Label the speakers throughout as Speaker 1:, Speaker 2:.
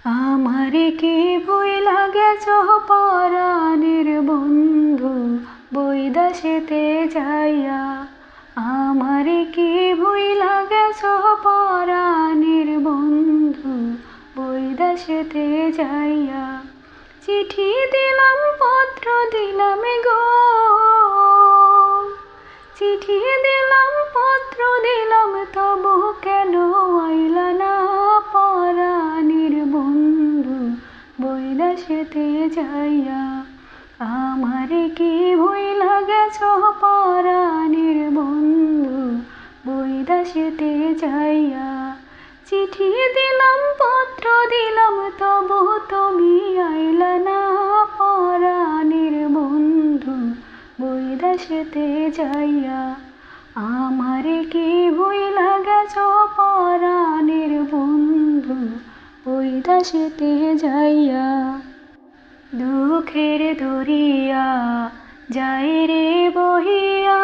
Speaker 1: আমারে কি ভুইলা গেছো পরাণের বন্ধু বৈদেশেতে যাইয়া। আমারে কি ভুইলা গেছো পরাণের বন্ধু বৈদেশেতে যাইয়া। চিঠি দিলাম পত্র দিলাম গো, চিঠি দিলাম পত্র দিলাম তবু কেন আইলা না পরাণের বন্ধু বৈদেশেতে যাইয়া। আমারে কি ভুইলা গেছো পরাণের বন্ধু বৈদেশেতে যাইয়া। চিঠি দিলাম পত্র দিলাম তবু তুমি আইলা না পরাণের বন্ধু বৈদেশেতে যাইয়া। আমারে কি ভুইলা গেছো পরাণের বন্ধু বৈদেশেতে যাইয়া। দুঃখের দরিয়া যায় রে বহিয়া,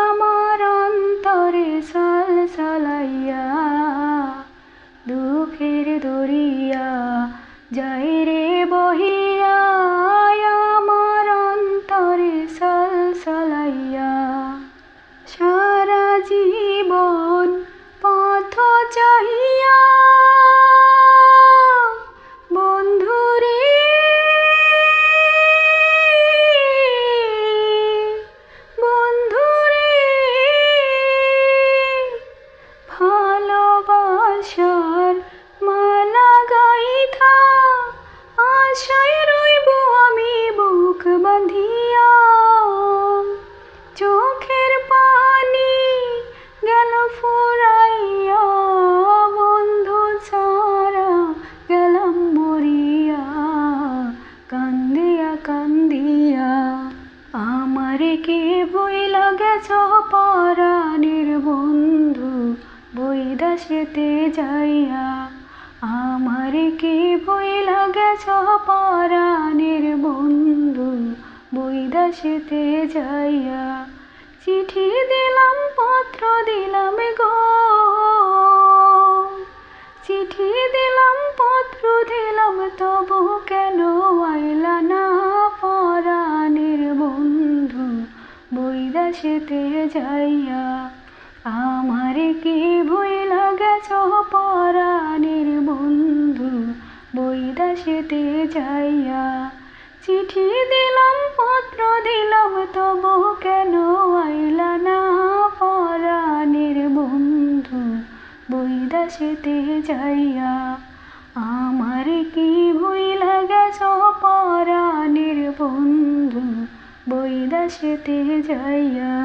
Speaker 1: আমার অন্তরে সালসালাইয়া। দুঃখের দরিয়া যায় রে বহিয়া, আমার অন্তরে সালসালাইয়া। সারা জীবন পথ চাহিয়া বন্ধুরে, বন্ধুরে ভালোবাসার মালা গাইথা আশায় রইব আমি বুক বাঁধিয়া। চোখের পানি গেল ফুরাইয়া বন্ধু ছাড়া গেলাম মরিয়া, কান্দিয়া কান্দিয়া। আমারে কি ভুইলা গেছো পরাণের বন্ধু বৈদেশেতে যাইয়া। আমারে কি ভুইলা গেছো পরাণের বন্ধু বৈদেশেতে যাইয়া। চিঠি দিলাম পত্র দিলাম গো, চিঠি দিলাম পত্র দিলাম তবু কেন আইলা না পরাণের বন্ধু বৈদেশেতে যাইয়া। আমারে কি ভুইলা গেছো পরাণের বন্ধু বৈদেশেতে যাইয়া। চিঠি দিলাম পত্র দিলাম তবু কেন আইলা না পরাণের বন্ধু বৈদেশেতে যাইয়া। আমারে কি ভুইলা গেছো পরাণের বন্ধু বৈদেশেতে যাইয়া।